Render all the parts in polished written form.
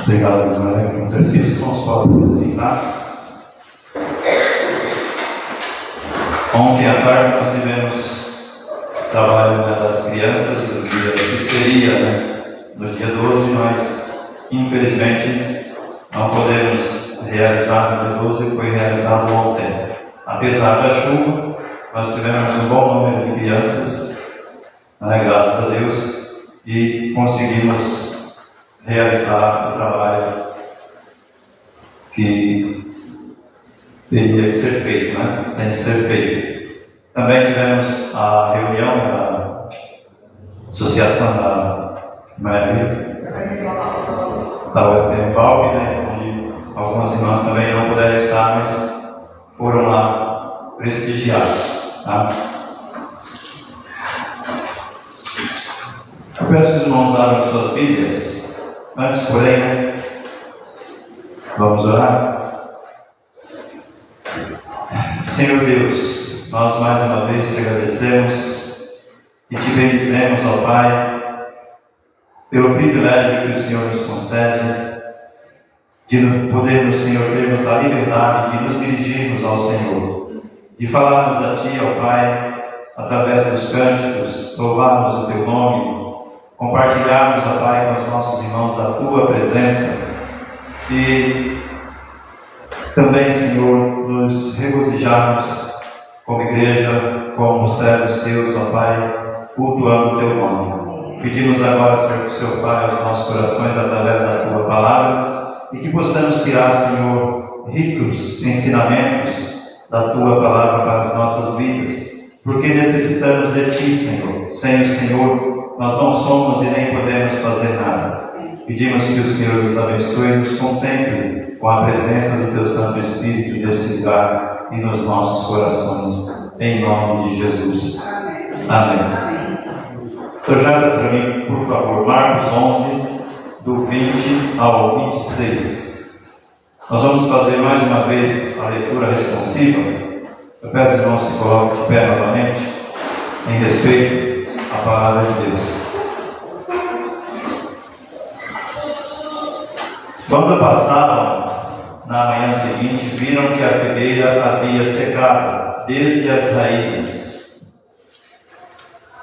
Obrigado, irmã. Francisco, irmãos, podem se sentar. Ontem à tarde nós tivemos trabalho das crianças do dia que seria, no dia 12, mas infelizmente não podemos realizar no dia 12, foi realizado ontem. Apesar da chuva, nós tivemos um bom número de crianças, graças a Deus, e conseguimos realizar o trabalho que teria que ser feito, tem que ser feito. Também tivemos a reunião da Associação da UFM Balbi, onde alguns irmãos também não puderam estar, mas foram lá prestigiar. Eu peço que os irmãos abram suas Bíblias. Antes, porém, vamos orar. Senhor Deus, nós mais uma vez te agradecemos e te bendizemos, ó Pai, pelo privilégio que o Senhor nos concede de podermos, Senhor, termos a liberdade de nos dirigirmos ao Senhor, de falarmos a Ti, ó Pai, através dos cânticos, louvarmos o Teu nome, compartilharmos, ó Pai, com os nossos irmãos da Tua presença e também, Senhor, nos regozijarmos como igreja, como servos Teus, ó Pai, cultuando o Teu nome. Pedimos agora, Senhor, que o Senhor fale aos nossos corações através da Tua palavra e que possamos tirar, Senhor, ricos ensinamentos da Tua palavra para as nossas vidas, porque necessitamos de Ti, Senhor. Sem o Senhor, nós não somos e nem podemos fazer nada. Pedimos que o Senhor nos abençoe e nos contemple com a presença do Teu Santo Espírito nesse lugar e nos nossos corações, em nome de Jesus. Amém. Projeta para mim, por favor, Marcos 11, do 20 ao 26. Nós vamos fazer mais uma vez a leitura responsiva. Eu peço que os irmãos se coloquem de pé novamente, em respeito à palavra de Deus. Quando passavam na manhã seguinte, viram que a figueira havia secado desde as raízes.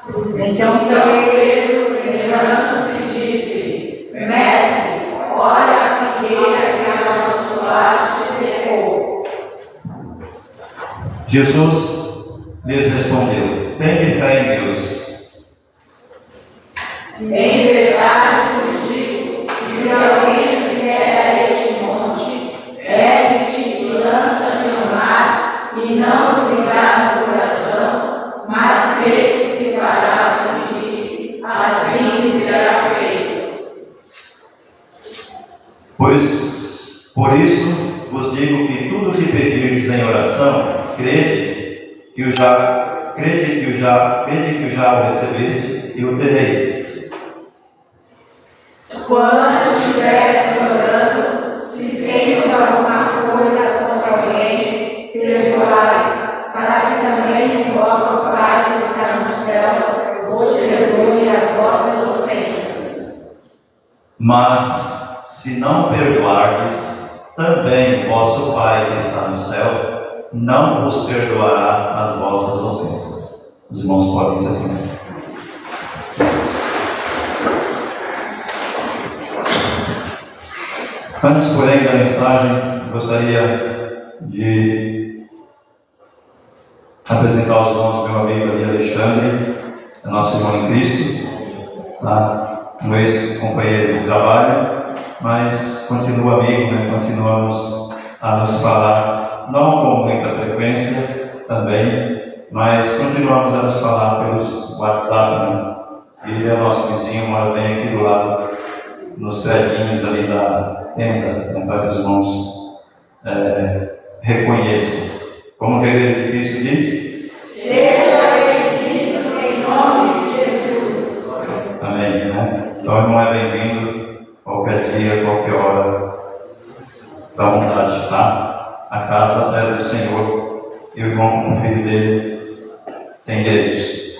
Então Pedro, levantando-se, disse: Mestre, olha a figueira que a amaldiçoaste secou. Jesus lhes respondeu: Tende fé em Deus. Em verdade vos digo que se alguém disser a este monte, ergue-te e lança-te no mar, e não duvidar no coração, mas crê que se fará o que diz, assim será feito. Pois, por isso, vos digo que tudo que pedirdes em oração, crede que o já o recebeste e o tereis. Quando estiveres orando, se tens alguma coisa contra alguém, perdoai, para que também o vosso Pai que está no céu vos perdoe as vossas ofensas. Mas, se não perdoardes, também o vosso Pai que está no céu não vos perdoará as vossas ofensas. Os irmãos podem se assentar. Antes, porém, da mensagem, gostaria de apresentar aos irmãos meu amigo ali, Alexandre, nosso irmão em Cristo, um ex-companheiro de trabalho, mas continua amigo, continuamos a nos falar, não com muita frequência também, mas continuamos a nos falar pelos WhatsApp. Ele é nosso vizinho, mora bem aqui do lado, nos predinhos ali da tenda, para que os irmãos reconheçam. Como que a Igreja de Cristo diz? Seja bem-vindo em nome de Jesus. Amém, Então, irmão é bem-vindo qualquer dia, qualquer hora, da vontade, A casa é do Senhor e o irmão, como filho dele, tem direitos.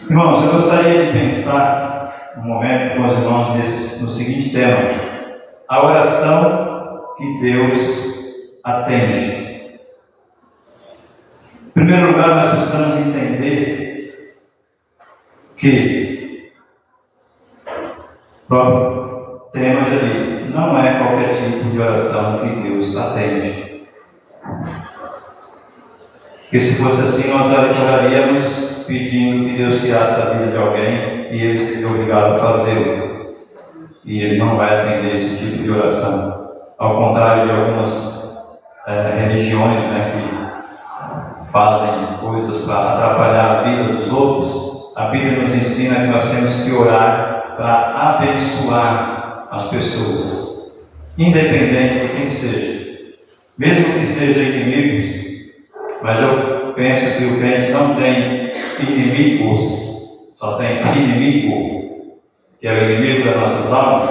Irmãos, eu gostaria de pensar um momento com os irmãos no seguinte tema: a oração que Deus atende. Em primeiro lugar, nós precisamos entender que o próprio tema já diz, não é qualquer tipo de oração que Deus atende. Porque se fosse assim, nós oraríamos pedindo que Deus tirasse a vida de alguém e ele seria obrigado a fazê-lo. E ele não vai atender esse tipo de oração. Ao contrário de algumas religiões, que fazem coisas para atrapalhar a vida dos outros, a Bíblia nos ensina que nós temos que orar para abençoar as pessoas, independente de quem seja, mesmo que sejam inimigos. Mas eu penso que o crente não tem inimigos, só tem inimigo, que é o inimigo das nossas almas.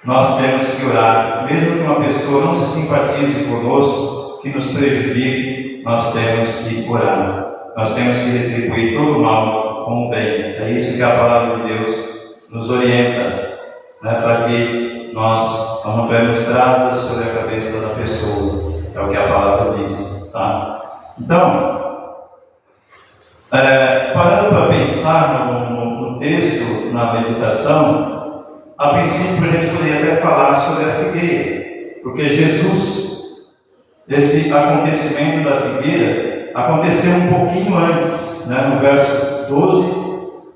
Nós temos que orar, mesmo que uma pessoa não se simpatize conosco, que nos prejudique, nós temos que orar. Nós temos que retribuir todo o mal com o bem. É isso que a palavra de Deus nos orienta, para que nós não tenhamos brasas sobre a cabeça da pessoa. É o que a palavra diz. Tá? Então, parando para pensar no texto, na meditação, a princípio a gente poderia até falar sobre a figueira, porque Jesus, esse acontecimento da figueira, aconteceu um pouquinho antes, no verso 12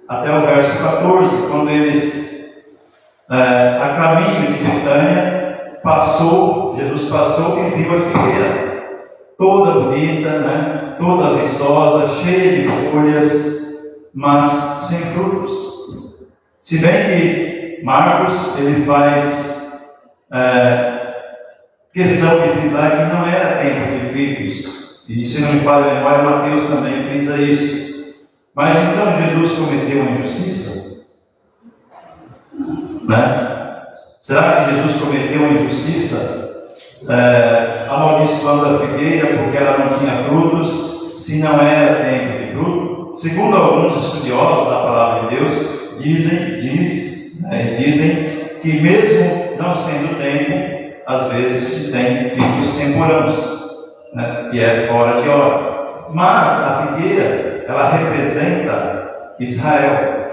até o verso 14, quando eles, a caminho de Betânia, Jesus passou e viu a figueira, toda bonita, toda viçosa, cheia de folhas, mas sem frutos. Se bem que Marcos, ele faz questão de frisar que não era tempo de figos, e se não me falha a memória, Mateus também frisa isso. Mas então Jesus cometeu uma injustiça? Será que Jesus cometeu uma injustiça? Amaldiçoando a figueira porque ela não tinha frutos, se não era tempo de fruto? Segundo alguns estudiosos da palavra de Deus, dizem que mesmo não sendo tempo, às vezes se tem figos temporâneos, que é fora de hora. Mas a figueira, ela representa Israel,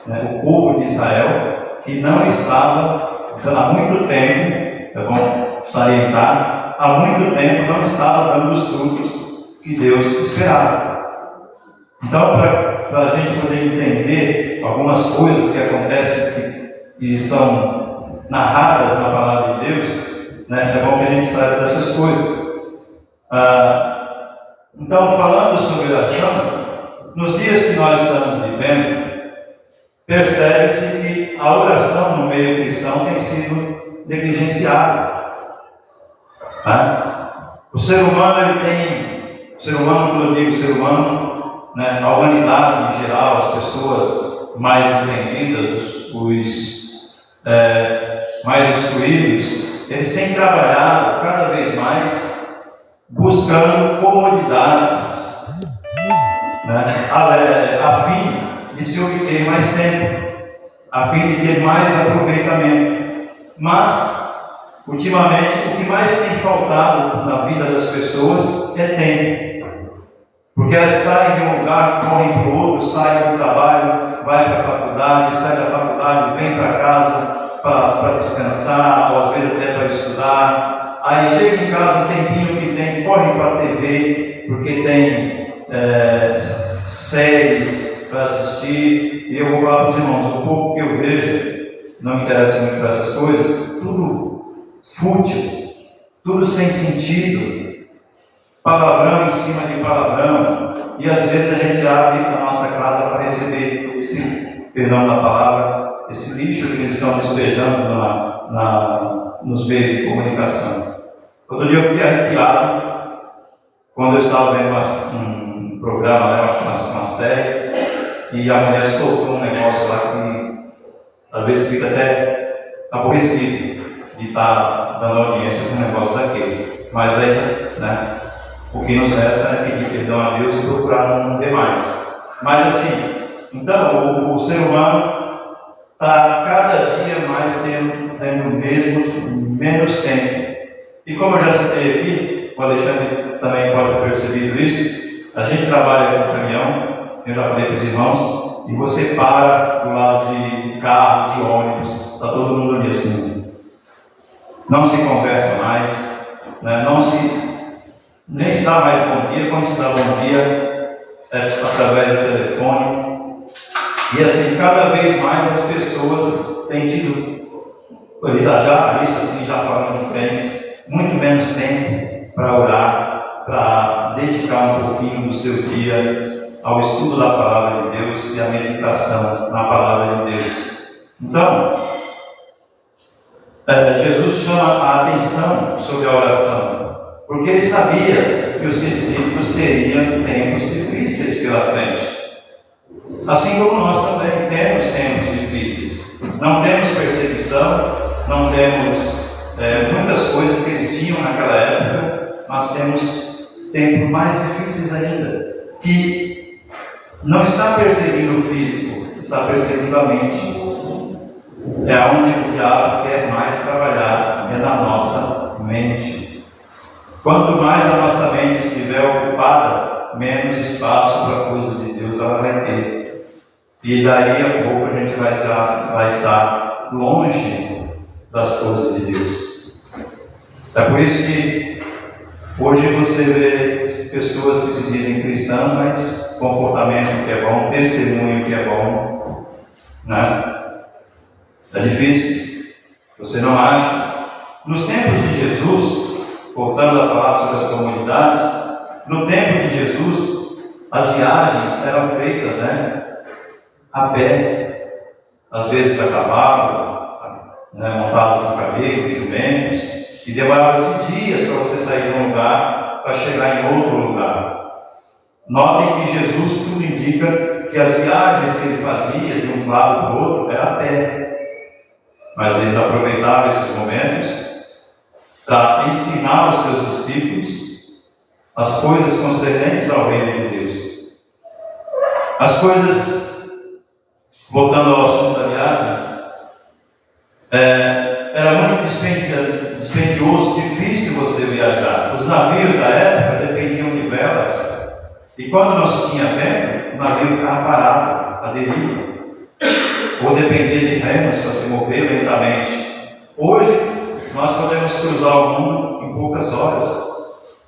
o povo de Israel, que não estava há muito tempo, é bom salientar, há muito tempo não estava dando os frutos que Deus esperava. Então, para a gente poder entender algumas coisas que acontecem, que são narradas na palavra de Deus, é bom que a gente saiba dessas coisas. Então, falando sobre oração, nos dias que nós estamos vivendo, percebe-se que a oração no meio cristão tem sido negligenciada. O ser humano, quando eu digo ser humano, a humanidade em geral, as pessoas mais entendidas, os mais instruídos, eles têm trabalhado cada vez mais buscando comodidades, a fim de se obter mais tempo, a fim de ter mais aproveitamento. Mas, ultimamente, o que mais tem faltado na vida das pessoas é tempo. Porque elas saem de um lugar, correm para o outro, saem do trabalho, vai para a faculdade, sai da faculdade, vem para casa para descansar, ou às vezes até para estudar. Aí chega em casa, um tempinho que tem, corre para a TV, porque tem séries para assistir. E eu vou falar para os irmãos, o pouco que eu vejo, não me interessa muito para essas coisas, tudo fútil, tudo sem sentido, palavrão em cima de palavrão, e às vezes a gente abre a nossa casa para receber esse, perdão da palavra, esse lixo que eles estão despejando nos meios de comunicação. Outro dia eu fiquei arrepiado quando eu estava vendo um programa, acho que uma série, e a mulher soltou um negócio lá que às vezes fica até aborrecido de estar dando audiência com um negócio daquele. Mas aí, o que nos resta é pedir perdão a Deus e procurar não ver mais. Mas assim, então, o ser humano, está cada dia mais tendo menos tempo. E como eu já citei aqui, o Alexandre também pode ter percebido isso, a gente trabalha com caminhão, eu já falei para os irmãos, e você para do lado de carro, de ônibus, está todo mundo ali assim. Não se conversa mais, né? Nem se dá mais bom dia, quando se dá bom dia é através do telefone. E assim, cada vez mais as pessoas têm tido, isso assim, já falando de crentes, muito menos tempo para orar, para dedicar um pouquinho do seu dia ao estudo da Palavra de Deus e à meditação na Palavra de Deus. Então, Jesus chama a atenção sobre a oração, porque ele sabia que os discípulos teriam tempos difíceis pela frente. Assim como nós também temos tempos difíceis. Não temos perseguição, não temos muitas coisas que eles tinham naquela época, mas temos tempos mais difíceis ainda, que não está perseguindo o físico, está perseguindo a mente. É onde o diabo quer mais trabalhar, é na nossa mente. Quanto mais a nossa mente estiver ocupada, menos espaço para coisas de Deus ela vai ter. E daí a pouco a gente vai estar longe das coisas de Deus. É por isso que hoje você vê pessoas que se dizem cristãs, mas comportamento que é bom, testemunho que é bom, né? É difícil, você não acha? Nos tempos de Jesus, voltando a falar sobre as comunidades, no tempo de Jesus, as viagens eram feitas, a pé, às vezes a cavalo, montados no camelo, jumentos, e demorava-se dias para você sair de um lugar para chegar em outro lugar. Notem que Jesus tudo indica que as viagens que ele fazia de um lado para o outro era a pé. Mas ele aproveitava esses momentos para ensinar os seus discípulos as coisas concernentes ao reino de Deus. As coisas, voltando ao assunto da viagem, era muito dispendioso, difícil você viajar. Os navios da época dependiam de velas, e quando não se tinha vento, o navio ficava parado, à deriva, ou dependia de remos para se mover lentamente. Hoje, nós podemos cruzar o mundo em poucas horas.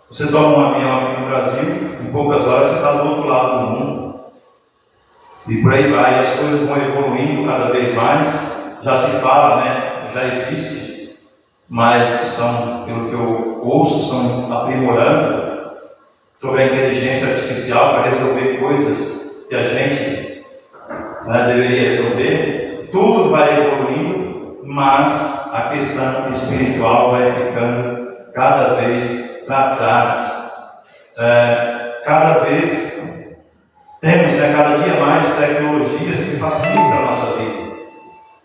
Você toma um avião aqui no Brasil, em poucas horas você está do outro lado do mundo. E por aí vai, as coisas vão evoluindo cada vez mais. Já se fala, já existe, mas estão, pelo que eu ouço, estão aprimorando sobre a inteligência artificial para resolver coisas que a gente deveria resolver. Tudo vai evoluindo, mas a questão espiritual vai ficando cada vez para trás. Cada vez temos, cada dia mais tecnologias que facilitam a nossa vida,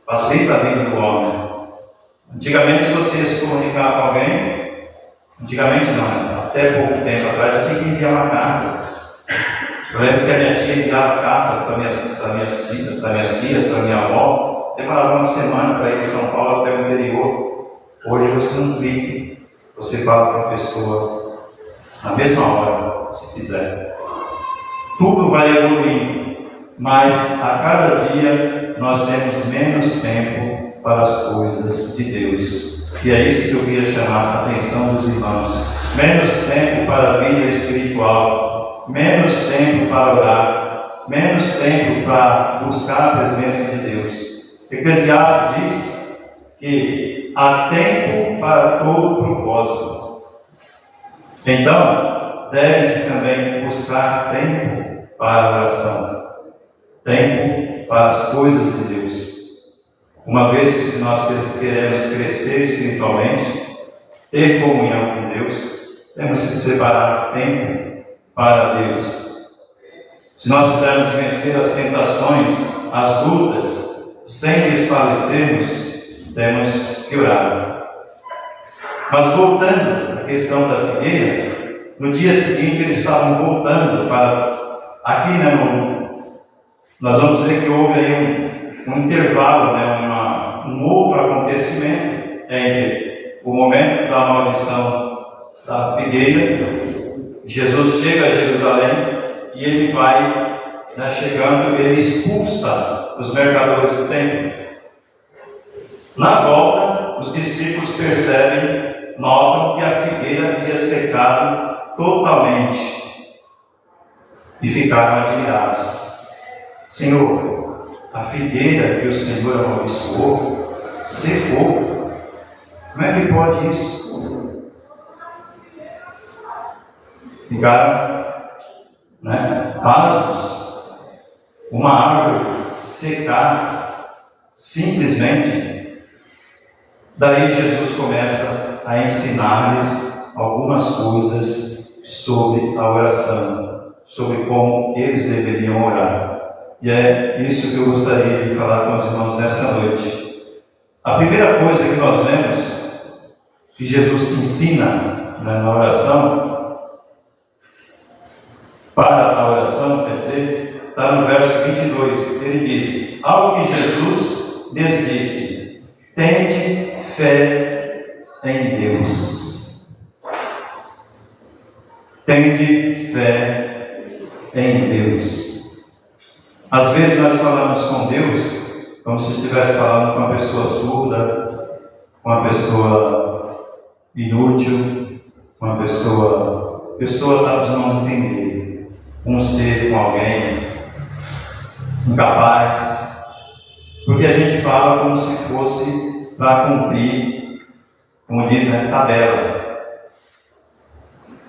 facilitam a vida do homem. Antigamente você ia se comunicar com alguém, antigamente não, até pouco tempo atrás eu tinha que enviar uma carta. Eu lembro que a minha tia enviava carta para minhas tias, para minha avó, demorava uma semana para ir de São Paulo até o interior. Hoje você não clica, você fala para a pessoa na mesma hora, se quiser. Tudo vai evoluindo, mas a cada dia nós temos menos tempo para as coisas de Deus. E é isso que eu queria chamar a atenção dos irmãos. Menos tempo para a vida espiritual, menos tempo para orar, menos tempo para buscar a presença de Deus. Eclesiastes diz que há tempo para todo propósito. Então, deve-se também buscar tempo para a oração, tempo para as coisas de Deus. Uma vez que se nós queremos crescer espiritualmente, ter comunhão com Deus, temos que separar tempo para Deus. Se nós quisermos vencer as tentações, as lutas, sem desfalecermos, temos que orar. Mas voltando à questão da figueira, no dia seguinte eles estavam voltando para... Aqui, nós vamos ver que houve aí um intervalo, um outro acontecimento entre o momento da maldição da figueira. Jesus chega a Jerusalém e ele vai, chegando, ele expulsa os mercadores do templo. Na volta, os discípulos percebem, notam que a figueira havia secado totalmente e ficaram admirados. Senhor, a figueira que o Senhor amaldiçoou secou. Como é que pode isso? Ficaram, pasmos. Uma árvore secar simplesmente. Daí Jesus começa a ensinar-lhes algumas coisas sobre a oração, sobre como eles deveriam orar. E é isso que eu gostaria de falar com os irmãos nesta noite. A primeira coisa que nós vemos, que Jesus ensina na oração, para a oração, quer dizer, está no verso 22. Ele diz: ao que Jesus lhes disse, tende fé em Deus. Tende fé em Deus. Às vezes nós falamos com Deus como se estivesse falando com uma pessoa surda, com uma pessoa inútil, uma pessoa talvez não entender, um ser com alguém incapaz, porque a gente fala como se fosse para cumprir, como diz, tabela.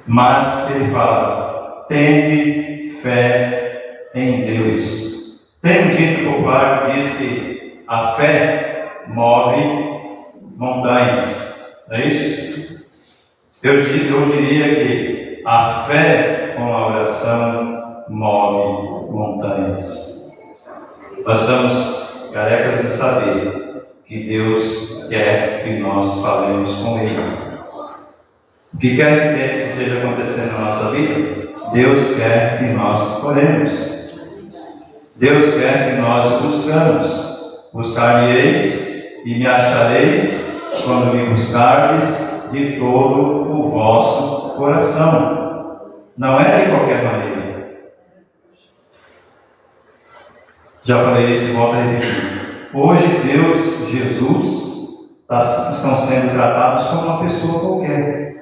Mas ele fala: tende fé em Deus. Tem um dito popular que diz que a fé move montanhas, não é isso? Eu diria que a fé com a oração move montanhas. Nós estamos carecas de saber que Deus quer que nós falemos com Ele. O que quer que esteja acontecendo na nossa vida, Deus quer que nós oremos. Deus quer que nós buscamos. Buscar-me-eis e me achareis quando me buscardes de todo o vosso coração. Não é de qualquer maneira. Já falei isso, volto a repetir. Hoje Deus, Jesus, estão sendo tratados como uma pessoa qualquer,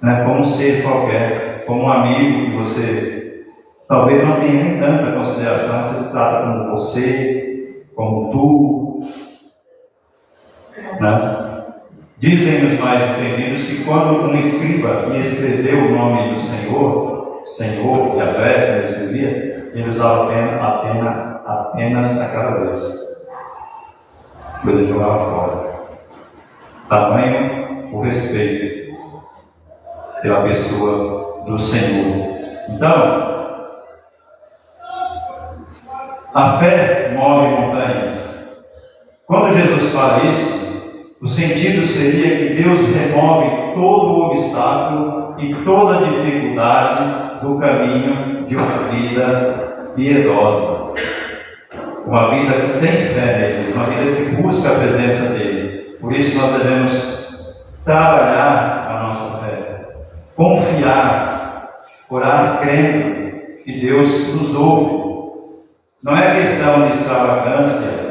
como um ser qualquer, como um amigo que você talvez não tenha nem tanta consideração. Você trata como você, como tu. Dizem os mais entendidos que quando um escriba ia escrever o nome do Senhor, Yahvé, ele escrevia, ele usava apenas aquela vez. Ele jogava fora. Tamanho o respeito pela pessoa do Senhor. Então, a fé move montanhas. Quando Jesus fala isso, o sentido seria que Deus remove todo o obstáculo e toda a dificuldade do caminho de uma vida piedosa. Uma vida que tem fé nele, uma vida que busca a presença dele. Por isso nós devemos trabalhar a nossa fé, confiar, orar crendo que Deus nos ouve. Não é questão de extravagância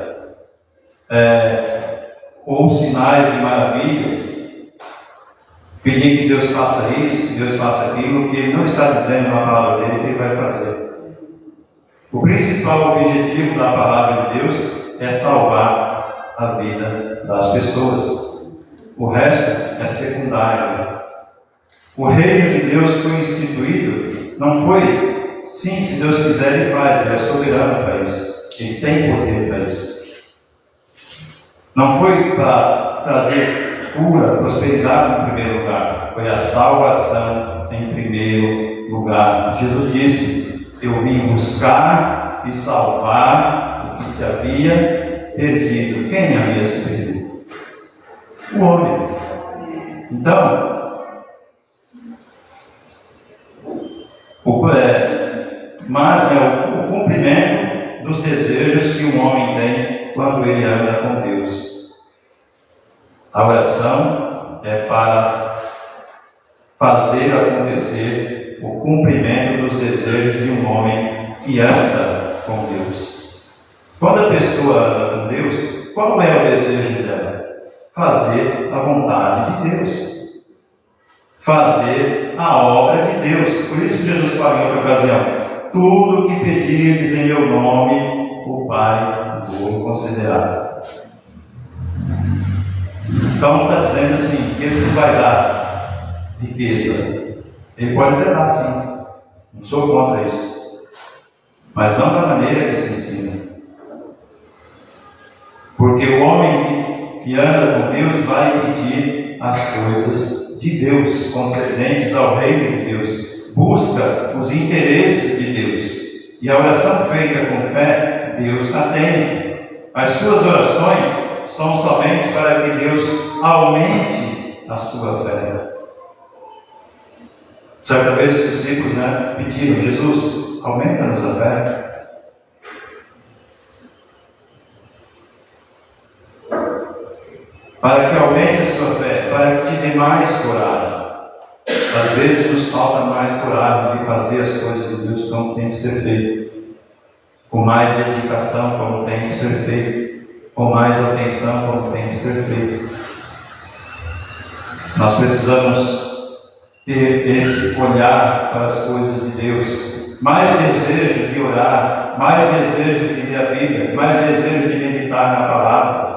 ou sinais de maravilhas, pedir que Deus faça isso, que Deus faça aquilo, que Ele não está dizendo na palavra dele que Ele vai fazer. O principal objetivo da palavra de Deus é salvar a vida das pessoas. O resto é secundário. O reino de Deus foi instituído, não foi, sim, se Deus quiser Ele faz, Ele é soberano para isso, Ele tem poder para isso. Não foi para trazer cura, prosperidade em primeiro lugar, foi a salvação em primeiro lugar. Jesus disse: eu vim buscar e salvar o que se havia perdido. Quem havia se perdido? O homem. Então, mas é o cumprimento dos desejos que um homem tem ele anda com Deus. A oração é para fazer acontecer o cumprimento dos desejos de um homem que anda com Deus. Quando a pessoa anda com Deus, qual é o desejo dela? Fazer a vontade de Deus. Fazer a obra de Deus. Por isso Jesus falou em outra ocasião: tudo que pedirdes em meu nome, o Pai vou concederá. Então não está dizendo assim que ele não vai dar riqueza. Ele pode até dar sim. Não sou contra isso. Mas não da maneira que se ensina. Porque o homem que anda com Deus vai pedir as coisas de Deus, concedentes ao reino de Deus. Busca os interesses de Deus. E a oração feita com fé, Deus atende. As suas orações são somente para que Deus aumente a sua fé. Certa vez os discípulos pediram: Jesus, aumenta-nos a fé. Para que aumente a sua fé, para que te dê mais coragem. Às vezes nos falta mais coragem de fazer as coisas de Deus como tem que ser feito, com mais dedicação como tem que ser feito, com mais atenção como tem que ser feito. Nós precisamos ter esse olhar para as coisas de Deus, mais desejo de orar, mais desejo de ler a Bíblia, mais desejo de meditar na palavra.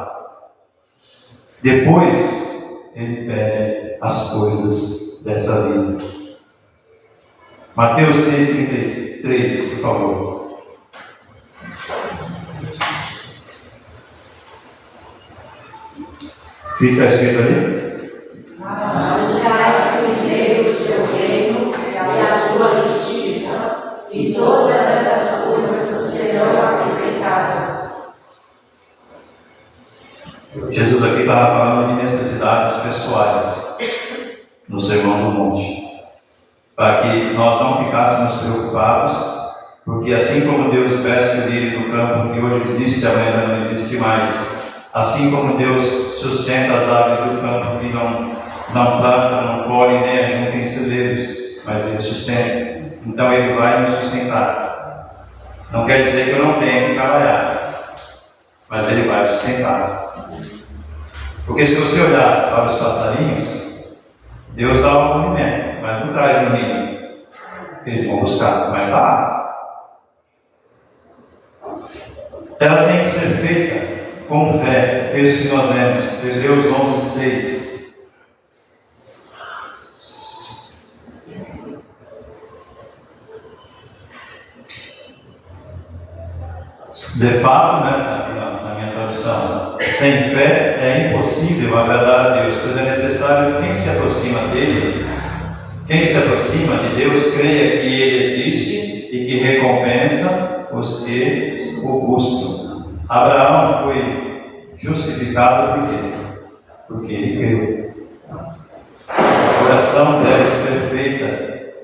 Depois ele pede as coisas dessa vida. Mateus 6,33, por favor. Fica escrito ali? Mas buscai primeiro o seu reino e a sua justiça, e todas essas coisas nos serão acrescentadas. Jesus aqui estava falando de necessidades pessoais no Sermão do Monte, para que nós não ficássemos preocupados, porque assim como Deus veste o lírio do campo, que hoje existe, amanhã não existe mais, assim como Deus sustenta as aves do campo, que não plantam, não colhem, nem ajuntam em celeiros, mas Ele sustenta. Então Ele vai nos sustentar. Não quer dizer que eu não tenha que trabalhar, mas Ele vai sustentar. Porque se você olhar para os passarinhos, Deus dá o alimento, mas não traz o ninho. Eles vão buscar, mas está lá. Ela tem que ser feita com fé. Isso que nós vemos, Hebreus 11:6. De fato, na minha tradução, sem fé é impossível agradar a Deus, pois é necessário que quem se aproxima dele, quem se aproxima de Deus, creia que Ele existe e que recompensa os que o buscam. Abraão foi justificado por quê? Porque ele creu. A oração deve ser feita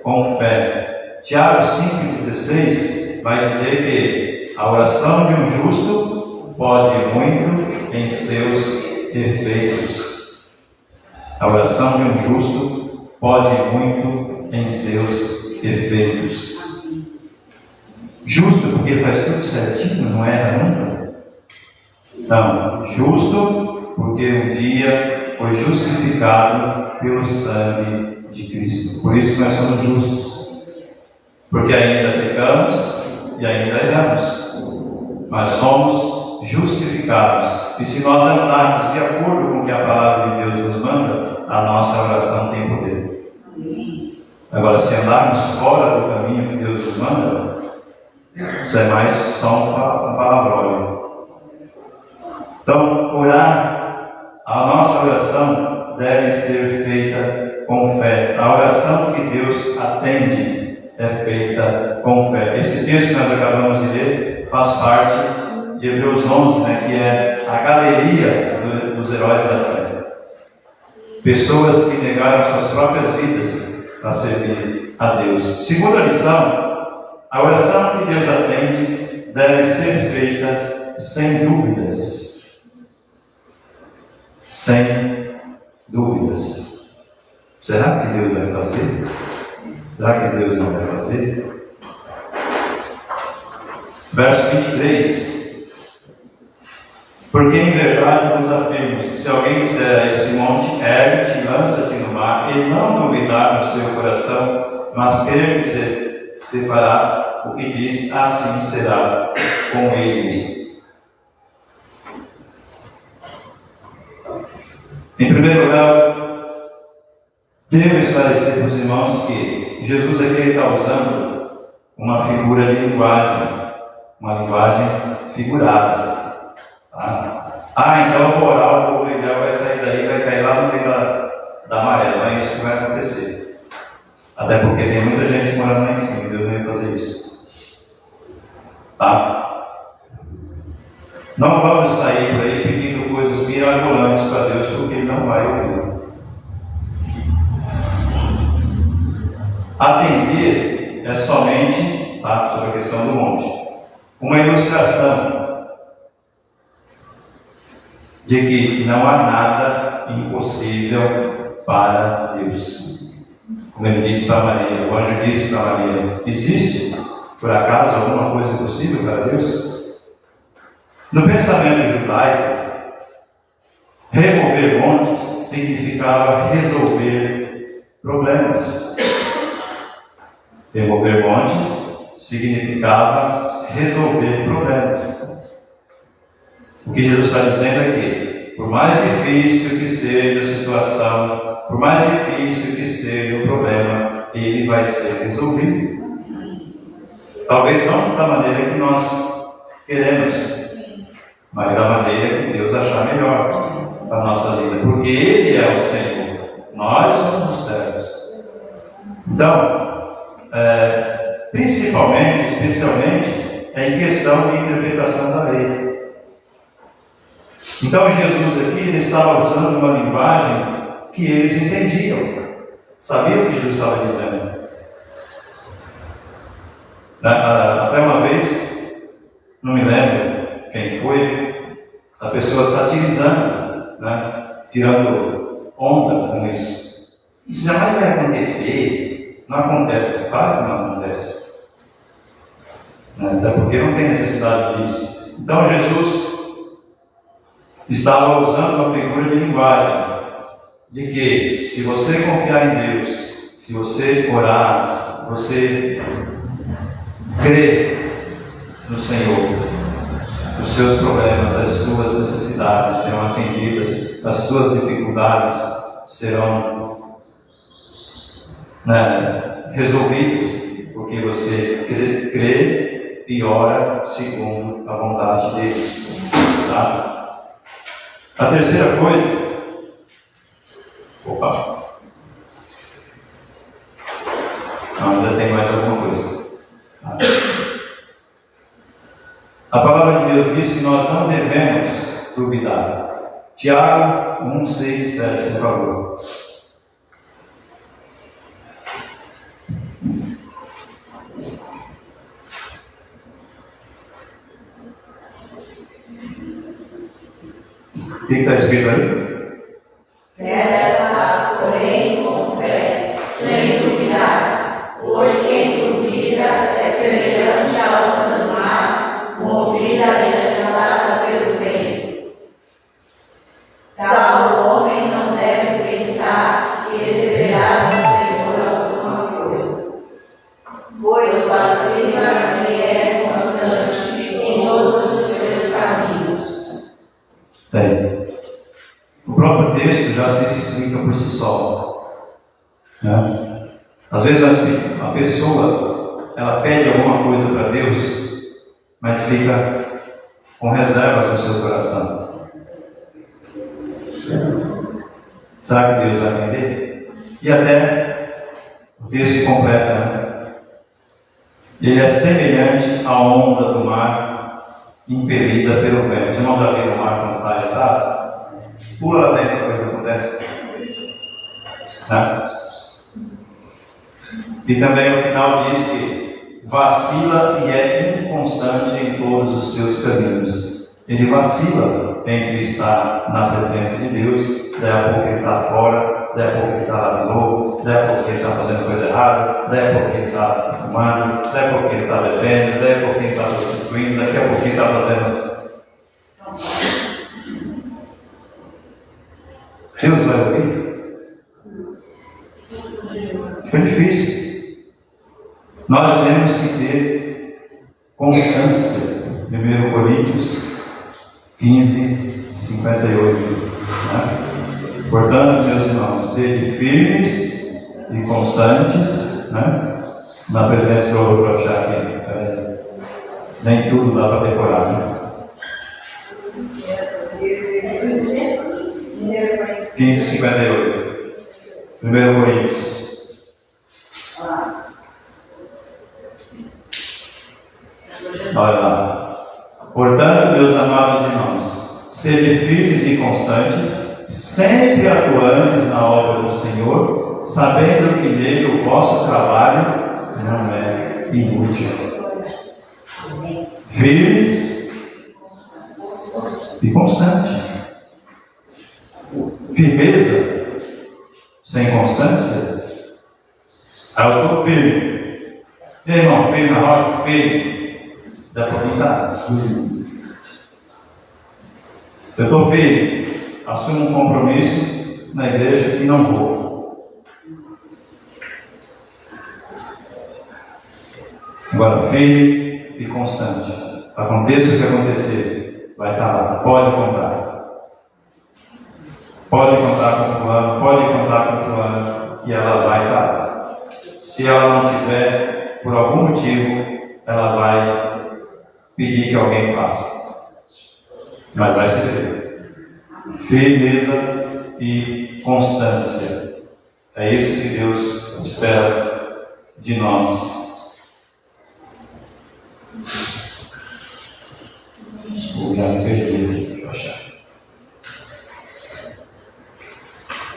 com fé. Tiago 5,16 vai dizer que a oração de um justo pode muito em seus defeitos. A oração de um justo pode muito em seus defeitos. Justo porque faz tudo certinho, não erra nunca. Não, justo porque um dia foi justificado pelo sangue de Cristo. Por isso nós somos justos. Porque ainda pecamos e ainda erramos. Mas somos justificados. E se nós andarmos de acordo com o que a palavra de Deus nos manda, a nossa oração tem poder. Agora, se andarmos fora do caminho que Deus nos manda, isso é mais só um palavrão. Então, orar, a nossa oração deve ser feita com fé. A oração que Deus atende é feita com fé. Esse texto que nós acabamos de ler faz parte de Hebreus 11, que é a galeria dos heróis da fé. Pessoas que negaram suas próprias vidas para servir a Deus. Segunda lição, a oração que Deus atende deve ser feita sem dúvidas. sem dúvidas. Será que Deus vai fazer? Será que Deus não vai fazer? Verso 23. Porque em verdade nos afirmo, se alguém disser a este monte, ergue-te e lança-te no mar, e não duvidar no seu coração, mas crer que se fará o que diz, assim será com ele. Em primeiro lugar, devo esclarecer para os irmãos que Jesus aqui está usando uma figura de linguagem, uma linguagem figurada. Tá? Então eu vou orar, o povo de Israel vai sair daí, vai cair lá no meio da maré. Não é isso que vai acontecer. Até porque tem muita gente morando lá em cima, Deus não ia fazer isso. Tá? Não vamos sair por aí pedindo coisas mirabolantes para Deus, porque Ele não vai ouvir. Atender é somente, tá, sobre a questão do monte, uma ilustração de que não há nada impossível para Deus. Como ele disse para Maria, o anjo disse para Maria: existe, por acaso, alguma coisa impossível para Deus? No pensamento judaico, remover montes significava resolver problemas. Remover montes significava resolver problemas. O que Jesus está dizendo é que, por mais difícil que seja a situação, por mais difícil que seja o problema, ele vai ser resolvido. Talvez não da maneira que nós queremos, mas da maneira que Deus achar melhor para a nossa vida, porque Ele é o Senhor, nós somos os servos. Então, principalmente, especialmente, é em questão de interpretação da lei. Então Jesus aqui, ele estava usando uma linguagem que eles entendiam, sabiam o que Jesus estava dizendo. Até uma vez, não me lembro quem foi, a pessoa satirizando, tirando onda com isso. Isso jamais vai acontecer, não acontece, claro que não acontece, até porque não tem necessidade disso. Então Jesus estava usando uma figura de linguagem, de que se você confiar em Deus, se você orar, você crer no Senhor, os seus problemas, as suas necessidades serão atendidas, as suas dificuldades serão resolvidas, porque você crê e ora segundo a vontade dele. Tá? A terceira coisa, ainda tem mais alguma coisa. A palavra de Deus diz que nós não devemos duvidar. Tiago 1, 6 e 7, por favor. O que está escrito aí? Peça, porém, com fé, sem duvidar, pois quem duvida é semelhante à onda do mar, movida e agitada pelo vento. Tal homem não deve pensar que receberá do Senhor alguma coisa, pois vacila e é constante em todos os seus caminhos. O próprio texto já se explica por si só. Às vezes a pessoa ela pede alguma coisa para Deus, mas fica com reservas no seu coração. Será que Deus vai atender? E até o texto completa, Ele é semelhante à onda do mar impelida pelo vento. Você não já viu o mar quando está agitado? Pula lá dentro para ver o que acontece. E também o final diz que vacila e é inconstante em todos os seus caminhos. Ele vacila. entre estar na presença de Deus, daí a pouco ele está fora, daí a pouco ele está lá de novo, daí a pouco ele está fazendo coisa errada, daí a pouco ele está fumando, daí a pouco ele está bebendo, daí a pouco ele está prostituindo, daqui a pouco ele está fazendo. Deus vai ouvir? Fica difícil. Nós temos que ter constância. 1 Coríntios 15, 58. Né? Portanto, meus irmãos, sede firmes e constantes, né? Na presença do outro, para achar que nem tudo dá para decorar. Né? 15, 58. 1 Coríntios. Olha lá. Portanto, meus amados irmãos, sede firmes e constantes, sempre atuantes na obra do Senhor, sabendo que nele o vosso trabalho não é inútil. Firmes e constantes. Firmeza sem constância. Eu estou firme. E aí, irmão, firme na rocha? Firme. Dá para pintar. Eu estou firme. Assumo um compromisso na igreja e não vou. Agora, firme e constante. Aconteça o que acontecer, vai estar lá. Pode contar. Pode contar com fulano, pode contar com fulano, que ela vai estar lá. Se ela não tiver, por algum motivo, ela vai pedir que alguém faça. Mas vai ser feito. Firmeza e constância. É isso que Deus espera de nós. Vou já me perder, deixa eu achar.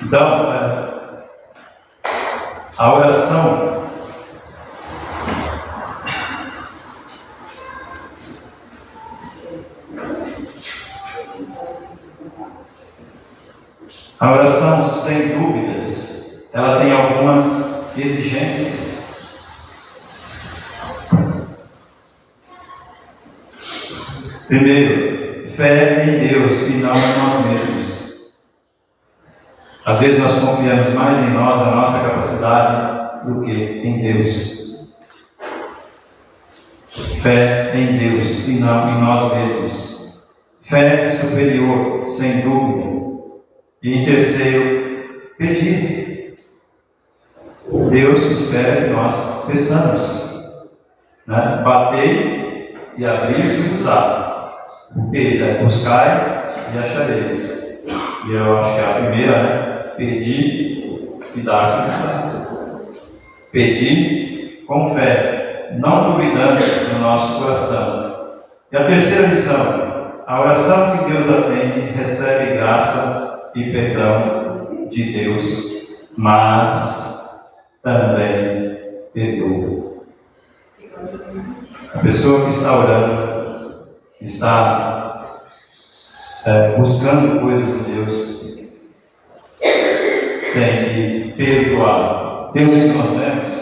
Então, a oração sem dúvidas, ela tem algumas exigências. Primeiro, fé em Deus e não em nós mesmos. Às vezes nós confiamos mais em nós, a nossa capacidade, do que em Deus. Fé em Deus e não em nós mesmos. Fé superior, sem dúvida. E em terceiro, pedir. Deus espera que nós peçamos. Né? Batei e abrir-se-vos-á. Buscai e achareis. E eu acho que é a primeira, né? Pedir e dar-se-vos-á. Pedir com fé, não duvidando no nosso coração. E a terceira lição: a oração que Deus atende recebe graça e perdão de Deus, mas também perdoa. A pessoa que está orando, está buscando coisas de Deus, tem que perdoar. Deus que nós lemos,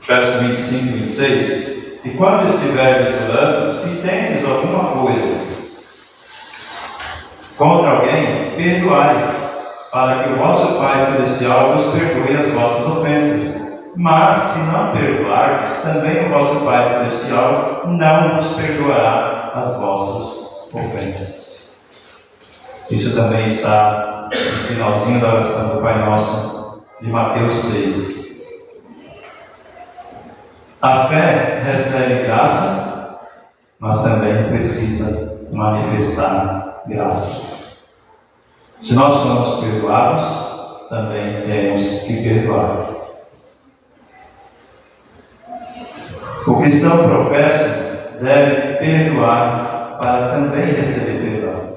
verso 25 e 26, e quando estiveres orando, se tendes alguma coisa contra alguém, perdoai, para que o vosso Pai Celestial vos perdoe as vossas ofensas. Mas se não perdoardes, também o vosso Pai Celestial não vos perdoará as vossas ofensas. Isso também está no finalzinho da oração do Pai Nosso de Mateus 6. A fé recebe graça, mas também precisa manifestar graça. Se nós somos perdoados, também temos que perdoar. O cristão professo deve perdoar para também receber perdão.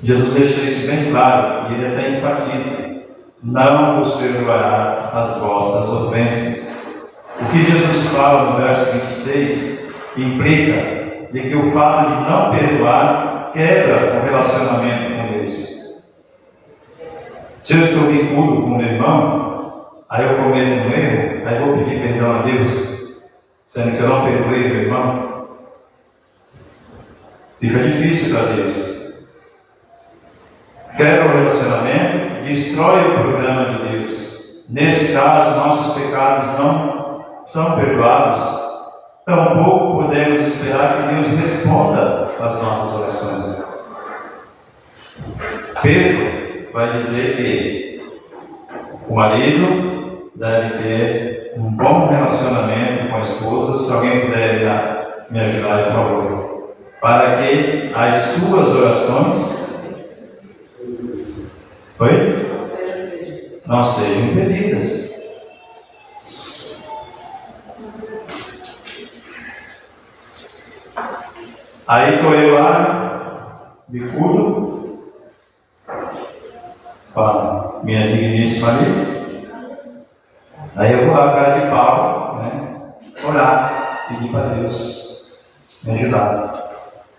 Jesus deixa isso bem claro e ele até enfatiza: não vos perdoará as vossas ofensas. O que Jesus fala no verso 26 implica de que o fato de não perdoar quebra o relacionamento com Deus. Se eu estou bicudo com o meu irmão, aí eu cometo um erro, aí eu vou pedir perdão a Deus, sendo que eu não perdoei meu irmão, fica difícil para Deus. Quebra o relacionamento, destrói o programa de Deus. Nesse caso, nossos pecados não são perdoados. Tampouco podemos esperar que Deus responda às nossas orações. Pedro vai dizer que o marido deve ter um bom relacionamento com a esposa. Se alguém puder me ajudar, por favor, para que as suas orações não sejam impedidas. Aí estou eu lá, bicudo, com a minha digníssima ali. Aí eu vou lá, cara de pau, né? Orar, pedir para Deus me ajudar.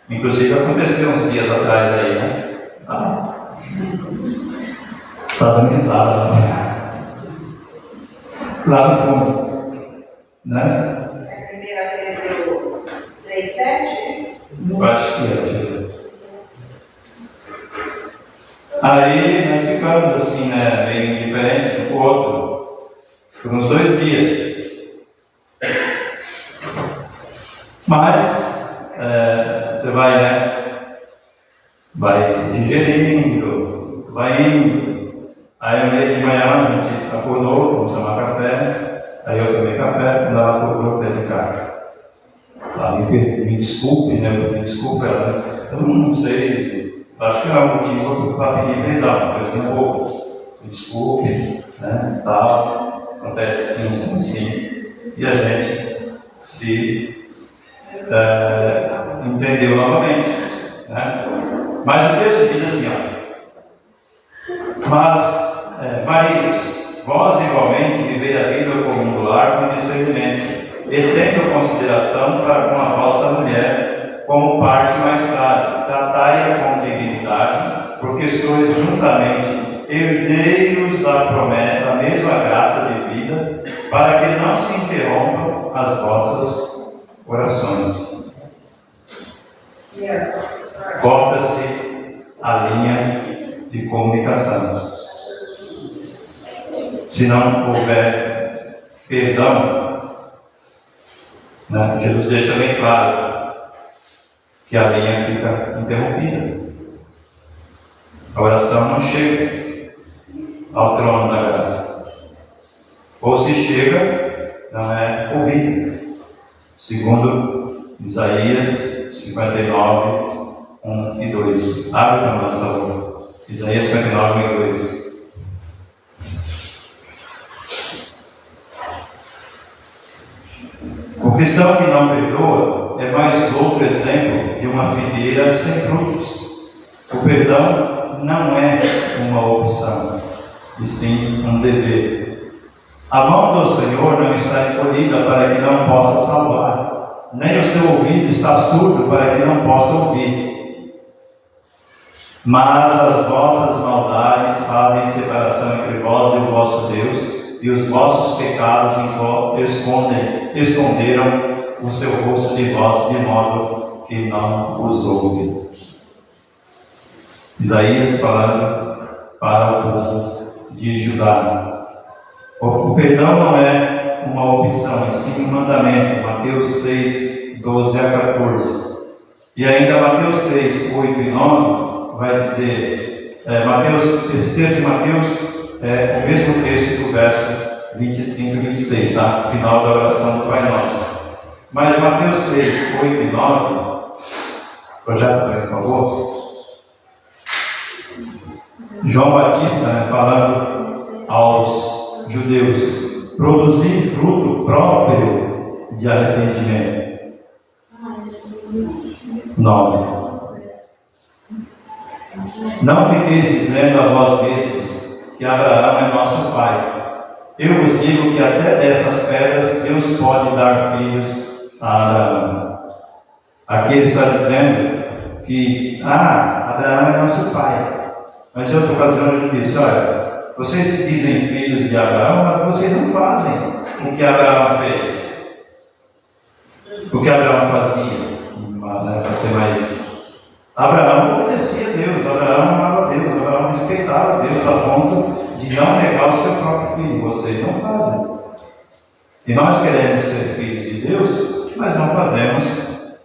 Inclusive aconteceu uns dias atrás aí, né? Está dando risada lá no fundo, né? É 1 Pedro 3,7, é isso? Eu acho que é. Aí nós ficamos assim, né? Meio indiferentes um com o outro, por uns 2 dias. Mas você vai, né? Vai digerindo, vai indo. Aí um dia de manhã a gente acordou, fomos tomar café. Aí eu tomei café, quando ela acordou, eu falei, cara, me desculpe, né? Me desculpe, eu não sei, acho que não é um motivo para pedir perdão, por exemplo, me desculpe, né? Tal, acontece assim. E a gente se entendeu novamente, né? Mas o texto diz assim, mas maridos, vós igualmente vivei a vida comum do lar com discernimento, e tendo consideração para com a vossa mulher como parte mais frágil, tratai-a com dignidade, porque sois juntamente herdeiros da mesma graça de vida, para que não se interrompam as vossas orações. Corta-se a linha de comunicação. Se não houver perdão, né, Jesus deixa bem claro que a linha fica interrompida. A oração não chega ao trono da graça. Ou se chega, não é ouvida. Segundo Isaías 59, 1 e 2. Abre para nós, por favor. Isaías 59, 1 e 2. O cristão que não perdoa é mais outro exemplo de uma figueira sem frutos. O perdão não é uma opção, e sim um dever. A mão do Senhor não está encolhida para que não possa salvar, nem o seu ouvido está surdo para que não possa ouvir. Mas as vossas maldades fazem separação entre vós e o vosso Deus, e os vossos pecados esconderam o seu rosto de vós, de modo que não os ouve. Isaías falando para o povo de Judá. O perdão não é uma opção, e sim um mandamento. Mateus 6, 12 a 14. E ainda Mateus 3, 8 e 9 vai dizer, esse texto de Mateus é o mesmo texto do verso 25 e 26, tá? Final da oração do Pai Nosso. Mas Mateus 3, 8 e 9, projeto também, por favor. João Batista, né, falando aos judeus, produzir fruto próprio de arrependimento. 9. Não fiqueis dizendo a vós mesmos que Abraão é nosso pai. Eu vos digo que até dessas pedras Deus pode dar filhos a Abraão. Aqui ele está dizendo que, Abraão é nosso pai. Mas em outra ocasião ele disse, olha, vocês se dizem filhos de Abraão, mas vocês não fazem o que Abraão fez. O que Abraão fazia, para ser mais... Abraão obedecia a Deus, Abraão amava a Deus, Abraão respeitava a Deus a ponto de não negar o seu próprio filho. Vocês não fazem. E nós queremos ser filhos de Deus, mas não fazemos,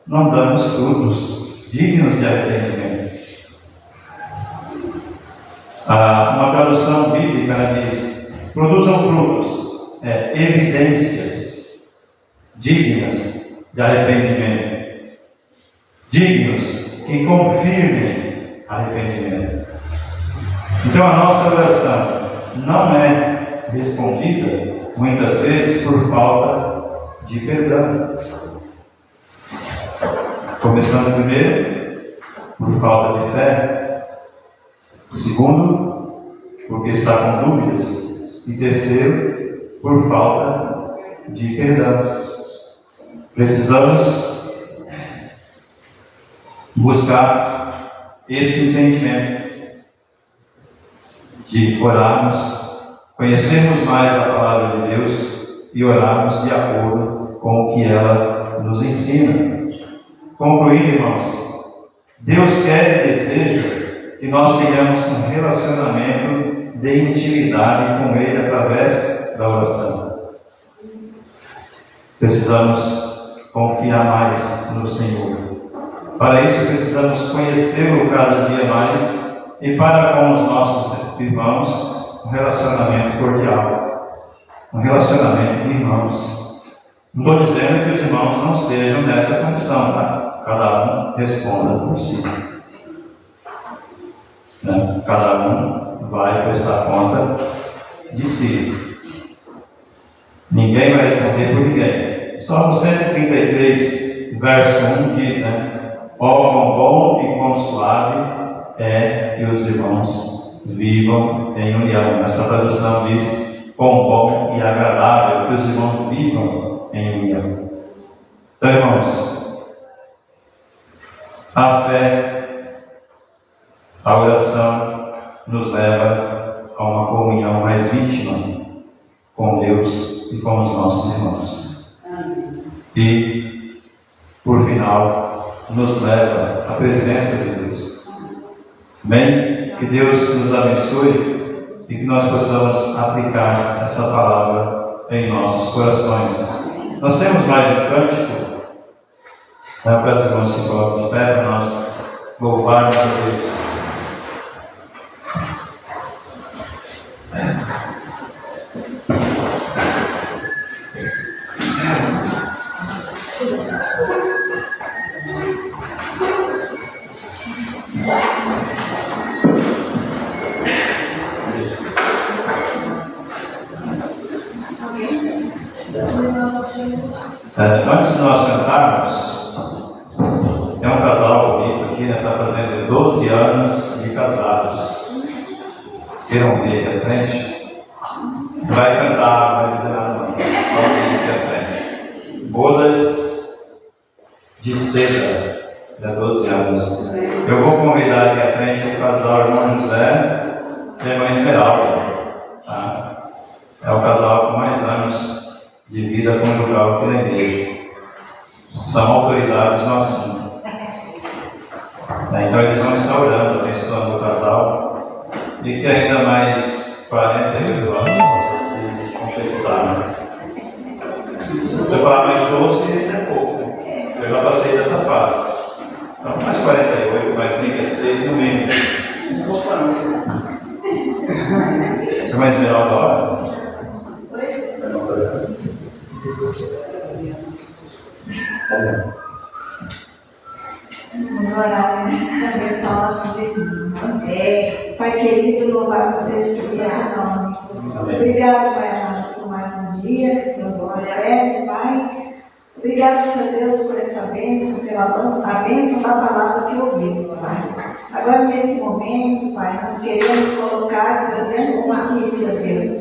não damos frutos dignos de arrependimento. Uma tradução bíblica, ela diz: produzam frutos, evidências dignas de arrependimento, dignos que confirmem arrependimento. Então a nossa oração não é respondida muitas vezes por falta de perdão. Começando primeiro, por falta de fé. Segundo, porque está com dúvidas. E terceiro, por falta de perdão. Precisamos buscar esse entendimento de orarmos, conhecermos mais a palavra de Deus e orarmos de acordo com o que ela nos ensina. Concluindo, irmãos, Deus quer e deseja que nós tenhamos um relacionamento de intimidade com Ele através da oração. Precisamos confiar mais no Senhor. Para isso precisamos conhecê-lo cada dia mais e para com os nossos irmãos um relacionamento cordial, um relacionamento de irmãos. Não estou dizendo que os irmãos não estejam nessa condição, tá? Cada um responda por si. Cada um vai prestar conta de si. Ninguém vai responder por ninguém. Salmo 133, verso 1 diz, ó, quão bom e quão suave é que os irmãos vivam em união. Essa tradução diz, quão bom e agradável que os irmãos vivam em união. Então, irmãos, a fé, a oração nos leva a uma comunhão mais íntima com Deus e com os nossos irmãos. E, por final, nos leva à presença de Deus. Amém? Que Deus nos abençoe e que nós possamos aplicar essa palavra em nossos corações. Nós temos mais um cântico. Para os irmãos se colocam de pé para nós louvarmos a Deus. Antes de nós cantarmos, tem um casal bonito aqui, está fazendo 12 anos de casados. Queiram vir aqui à frente? Vai cantar, não vai dizer nada não. Pode vir aqui à frente. Bodas de seda, de 12 anos. Eu vou convidar aqui à frente o casal irmão José e a irmã Esmeralda. Tá? É o casal com mais anos de vida conjugal aqui na igreja. São autoridades no assunto. Então eles vão estar orando, abençoando o casal e que ainda mais 48 anos possa se concretizar. Se você falar mais 12, ainda é pouco. Eu já passei dessa fase. Então mais 48, mais 36 no mínimo. Tem mais Esmeralda agora? Vamos orar, abençoar nossos irmãos. Pai querido, louvado seja o teu nome. Obrigado, Pai amado, por mais um dia que o Senhor nos concede, Pai. Obrigado, Senhor Deus, por essa bênção, a bênção da palavra que ouvimos, Pai. Agora, nesse momento, Pai, nós queremos colocar, Senhor, diante de Ti, Senhor Deus,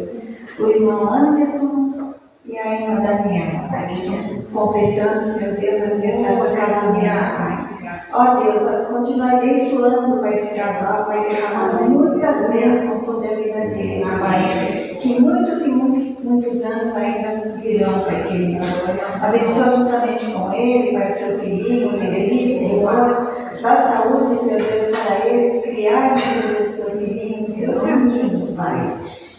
o irmão Anderson e a irmã Daniela, Pai, que estão completando, Senhor Deus, o aniversário do casamento, Pai. Ó Deus, continue abençoando, Pai, esse casal, Pai, derramando muitas bênçãos sobre a vida deles, Pai. Que muitos e muitos anos ainda virão, Pai querido. Abençoa juntamente com ele, Pai, seu filhinho, o Negri, Senhor. Dá saúde, Senhor Deus, para eles criarem, Senhor Deus, seu filhinho, seus caminhos, Pai.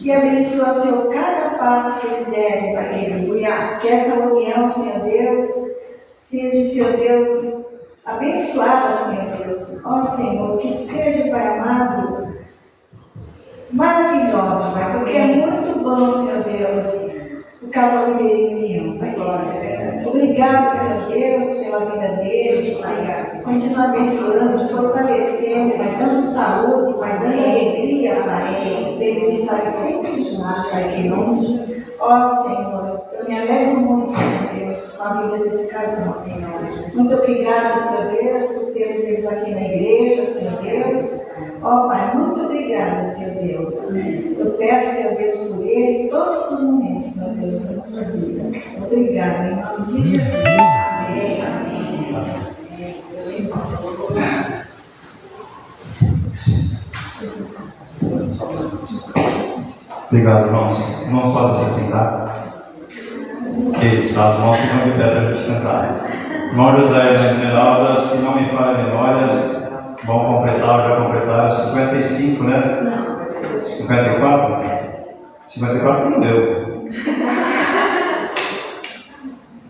E abençoa, Senhor, cada passo que eles derem, Pai querido. Que essa união, Senhor Deus, seja, Senhor Deus, abençoada, Senhor Deus. Ó Senhor, que seja, Pai amado, maravilhosa, Pai, porque é muito bom, Senhor Deus, o casal viver em união, Pai querido. Obrigado, Senhor Deus, pela vida deles, Pai. Continua abençoando, fortalecendo, Pai, dando saúde, Pai, dando alegria, Pai. Eles estarem sempre juntos, Pai querido. Ó Senhor, eu me alegro muito, Senhor Deus, com a vida desse casal, Senhor. Muito obrigada, Senhor Deus, por termos eles aqui na igreja, Senhor Deus. Ó Pai, muito obrigada, Senhor Deus. Eu peço, Senhor Deus, por eles todos os momentos, Senhor Deus, da nossa vida. Obrigada, em nome de Jesus. Amém. Obrigado, irmãos. Não pode se sentar. Eles, tá? Os irmãos ficam de pé para a gente cantar. Irmão José e irmã Esmeralda, se não me falha a memória, vão completar, já completaram 55, né? 54? 54 não deu.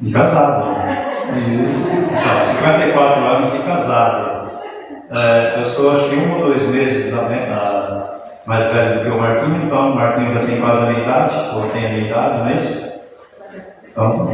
De casado. Isso. Então, 54 anos de casado. Eu sou, acho que 1 ou 2 meses mais velho do que o Marquinho, então o Marquinho já tem quase a minha idade, ou tem a minha idade, não é isso? Então,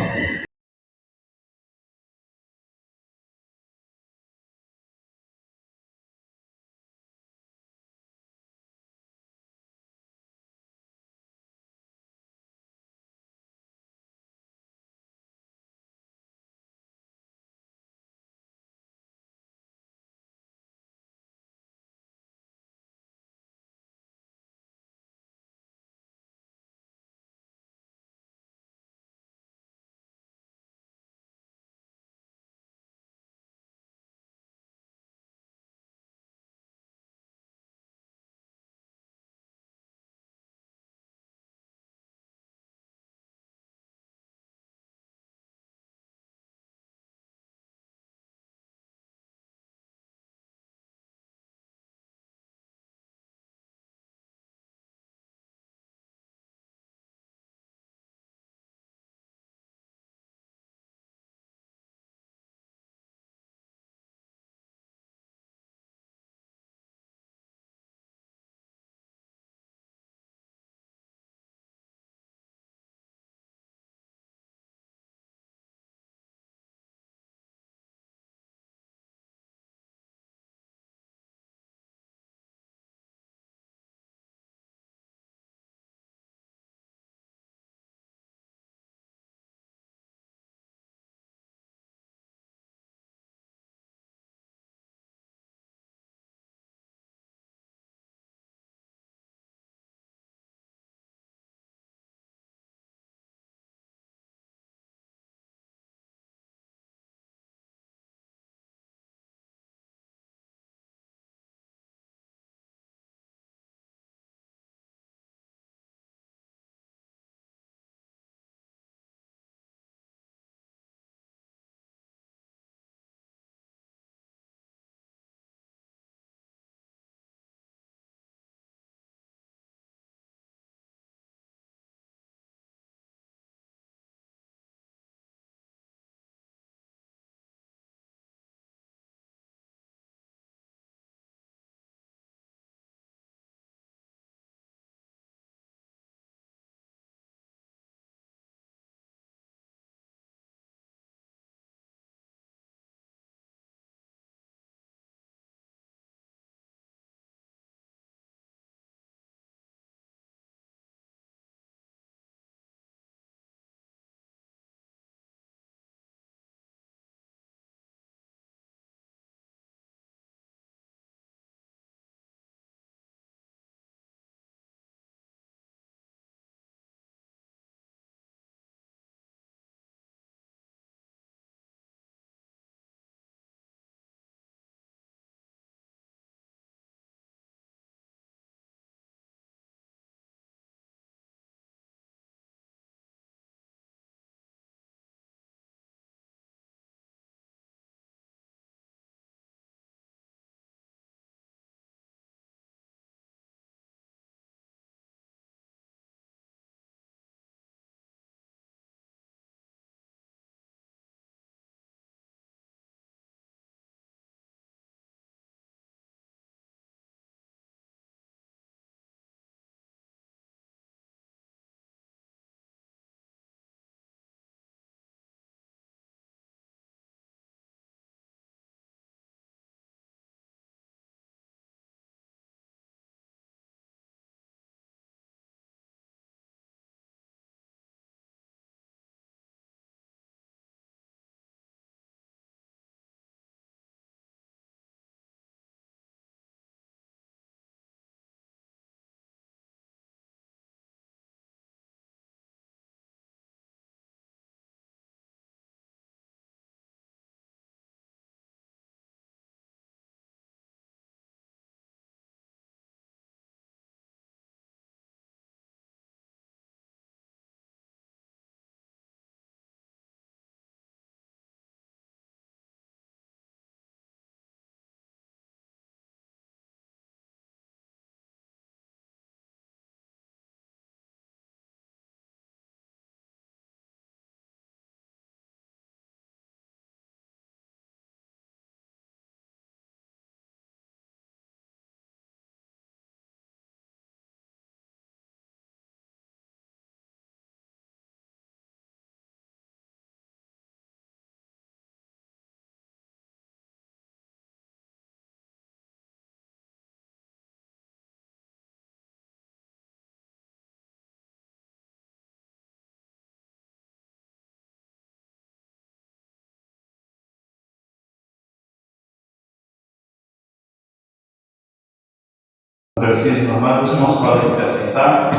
Exercício normal, os irmãos podem se assentar.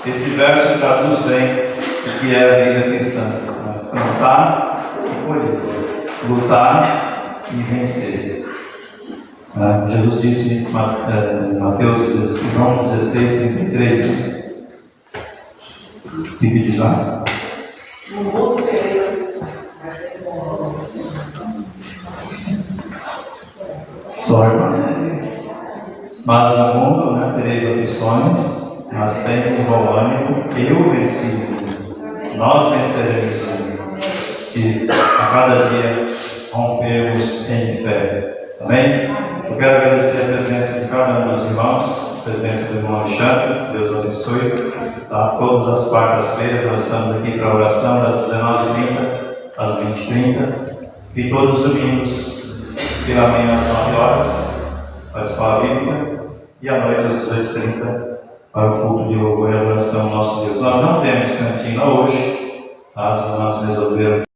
Esse verso traduz bem o que é a vida cristã: plantar e colher, lutar e vencer. Jesus disse em Mateus, João 16, 33, o que diz lá? No mundo tereis aflições, mas tem bom ânimo. Só, irmã. Mas no mundo tereis aflições, mas tenhamos bom ânimo, eu venci o mundo. Nós venceremos o mundo, se a cada dia rompermos em fé. Amém? Eu quero agradecer a presença de cada um dos irmãos, a presença do irmão Alexandre, Deus abençoe. Todas as quartas-feiras nós estamos aqui para a oração, das 19h30 às 20h30, e todos os domingos, pela manhã às 9 horas, para a escola bíblica, e à noite às 18h30 para o culto de louvor e adoração ao nosso Deus. Nós não temos cantina hoje, as irmãs resolveram